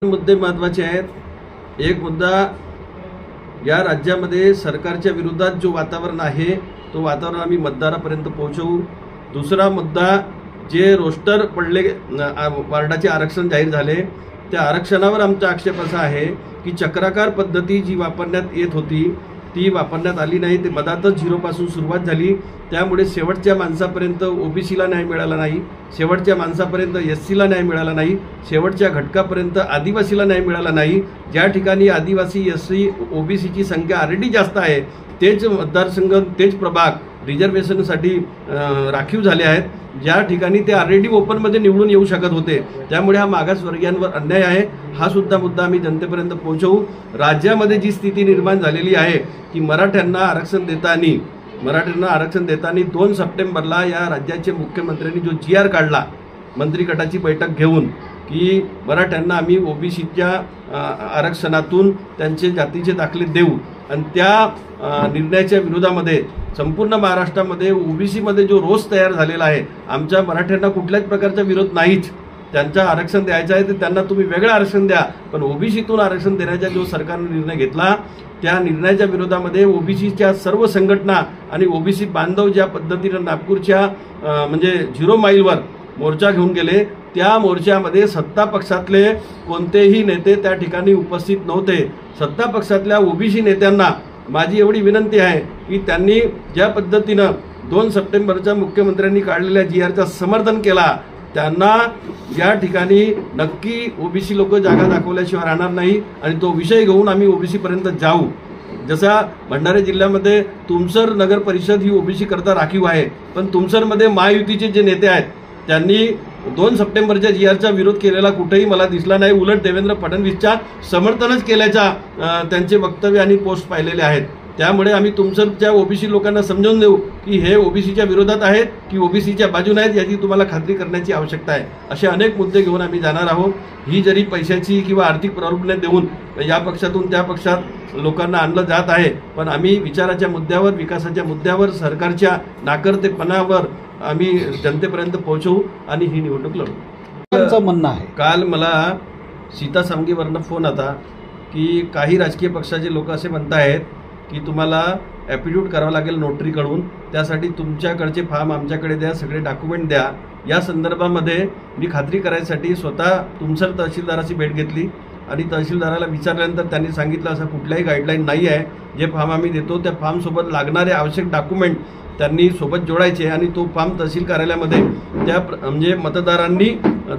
मुद्दे महत्त्वाचे आहेत। एक मुद्दा, या राज्यामध्ये सरकारच्या विरोधात जो वातावरण आहे तो वातावरण आम्ही मतदारापर्यंत पोहोचवू। दुसरा मुद्दा, जे रोस्टर पडले, वार्डाचे आरक्षण जाहीर झाले, त्या आरक्षणावर आमचा आक्षेप असा आहे की चक्राकार पद्धती जी वापरण्यात येत होती ती वापरण्यात आली नाही। ते मधातच झिरोपासून सुरुवात झाली, त्यामुळे शेवटच्या माणसापर्यंत ओबीसीला न्याय मिळाला नाही, शेवटच्या माणसापर्यंत एससीला न्याय मिळाला नाही, शेवटच्या घटकापर्यंत आदिवासीला न्याय मिळाला नाही। ज्या ठिकाणी आदिवासी एससी ओबीसीची संख्या ऑलरेडी जास्त आहे तेच मतदारसंघ, तेच प्रभाग रिझर्वेशनसाठी राखीव झाले आहेत, ज्या ठिकाणी ते ऑलरेडी ओपनमध्ये निवडून येऊ शकत होते, त्यामुळे हा मागासवर्गीयांवर अन्याय आहे। हा सुद्धा मुद्दा आम्ही जनतेपर्यंत पोहोचवू। राज्यामध्ये जी स्थिती निर्माण झालेली आहे की मराठ्यांना आरक्षण देताना 2 सप्टेंबरला या राज्याचे मुख्यमंत्र्यांनी जो GR काढला मंत्री गटाची बैठक घेऊन की मराठ्यांना आम्ही ओबीसीच्या आरक्षणातून त्यांचे जातीचे दाखले देऊ, आणि त्या निर्णयाच्या विरोधामध्ये संपूर्ण महाराष्ट्रामध्ये ओबीसीमध्ये जो रोष तयार झालेला आहे, आमच्या मराठ्यांना कुठल्याच प्रकारचा विरोध नाहीच, त्यांचं आरक्षण द्यायचं आहे तर त्यांना तुम्ही वेगळं आरक्षण द्या, पण ओबीसीतून आरक्षण देण्याचा जो सरकारने निर्णय घेतला त्या निर्णयाच्या विरोधामध्ये ओबीसीच्या सर्व संघटना आणि ओबीसी बांधव ज्या पद्धतीने नागपूरच्या म्हणजे 0 माईलवर मोर्चा घेऊन गेले, त्या मोर्चामध्ये सत्ता पक्षातले कोणतेही नेते त्या ठिकाणी उपस्थित नव्हते। सत्ता पक्षातल्या ओबीसी नेत्यांना माझी एवढी विनंती आहे की त्यांनी ज्या पद्धतीनं 2 सप्टेंबरच्या मुख्यमंत्र्यांनी काढलेल्या GRचं समर्थन केला, त्यांना या ठिकाणी नक्की ओबीसी लोक जागा दाखवल्याशिवाय राहणार नाही, आणि तो विषय घेऊन आम्ही ओबीसी पर्यंत जाऊ। जसा भंडारा जिल्ह्यामध्ये तुमसर नगर परिषद ही ओबीसी करता राखीव आहे, पण तुमसरमध्ये महायुतीचे जे नेते आहेत त्यांनी 2 सप्टेंबरच्या GRचा विरोध केलेला कुठेही मला दिसला नाही, उलट देवेंद्र फडणवीसच्या समर्थनच केल्याचा त्यांचे वक्तव्य आणि पोस्ट पाहिलेले आहेत। त्यामुळे आम्ही तुमसरच्या ओबीसी लोकांना समजावून देऊ की हे ओबीसीच्या विरोधात आहेत की ओबीसीच्या बाजूने आहेत याची तुम्हाला खात्री करण्याची आवश्यकता आहे। असे अनेक मुद्दे घेऊन आम्ही जाणार आहोत। ही जरी पैशाची किंवा आर्थिक प्रॉब्लेम देऊन या पक्षातून त्या पक्षात लोकांना आणलं जात आहे, पण आम्ही विचाराच्या मुद्द्यावर, विकासाच्या मुद्द्यावर, सरकारच्या नाकर्तेपणावर आम्ही जनतेपर्यंत पोहोचवू आणि ही निवडणूक लढवू। म्हणणं आहे, काल मला सीता सामगीवरनं फोन आता की काही राजकीय पक्षाचे लोक असे म्हणत आहेत की तुम्हाला ॲफिडेविट करावं लागेल नोटरीकडून, त्यासाठी तुमच्याकडचे फॉर्म आमच्याकडे द्या, सगळे डॉक्युमेंट द्या। या संदर्भामध्ये मी खात्री करायसाठी स्वतः तुमसर तहसीलदाराची भेट घेतली आणि तहसीलदाराला विचारल्यानंतर त्यांनी सांगितलं असं कुठल्याही गाईडलाईन नाही आहे, जे फॉर्म आम्ही देतो त्या फॉर्मसोबत लागणारे आवश्यक डॉक्युमेंट त्यांनी सोबत जोडायचे आणि तो फॉर्म तहसील कार्यालयामध्ये त्या म्हणजे मतदारांनी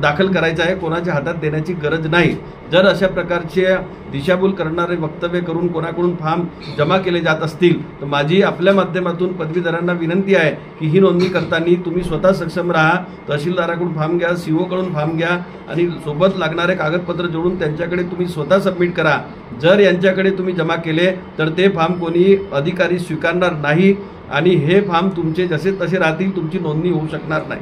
दाखल करायचा आहे, कोणाच्या हातात देण्याची गरज नाही। जर अशा प्रकारचे दिशाभूल करणारे वक्तव्य करून कोणाकडून फॉर्म जमा केले जात असतील तर माझी आपल्या माध्यमातून पदवीधरांना विनंती आहे की ही नोंदणी करताना तुम्ही स्वतः सक्षम राहा, तहसीलदाराकडून फॉर्म घ्या, CO कडून फॉर्म घ्या आणि सोबत लागणारे कागदपत्र जोडून त्यांच्याकडे तुम्ही स्वतः सबमिट करा। जर यांच्याकडे तुम्ही जमा केले तर ते फॉर्म कोणी अधिकारी स्वीकारणार नाही आणि हे फॉर्म तुमचे जसे तसे राहतील, तुमची नोंदणी होऊ शकणार नाही।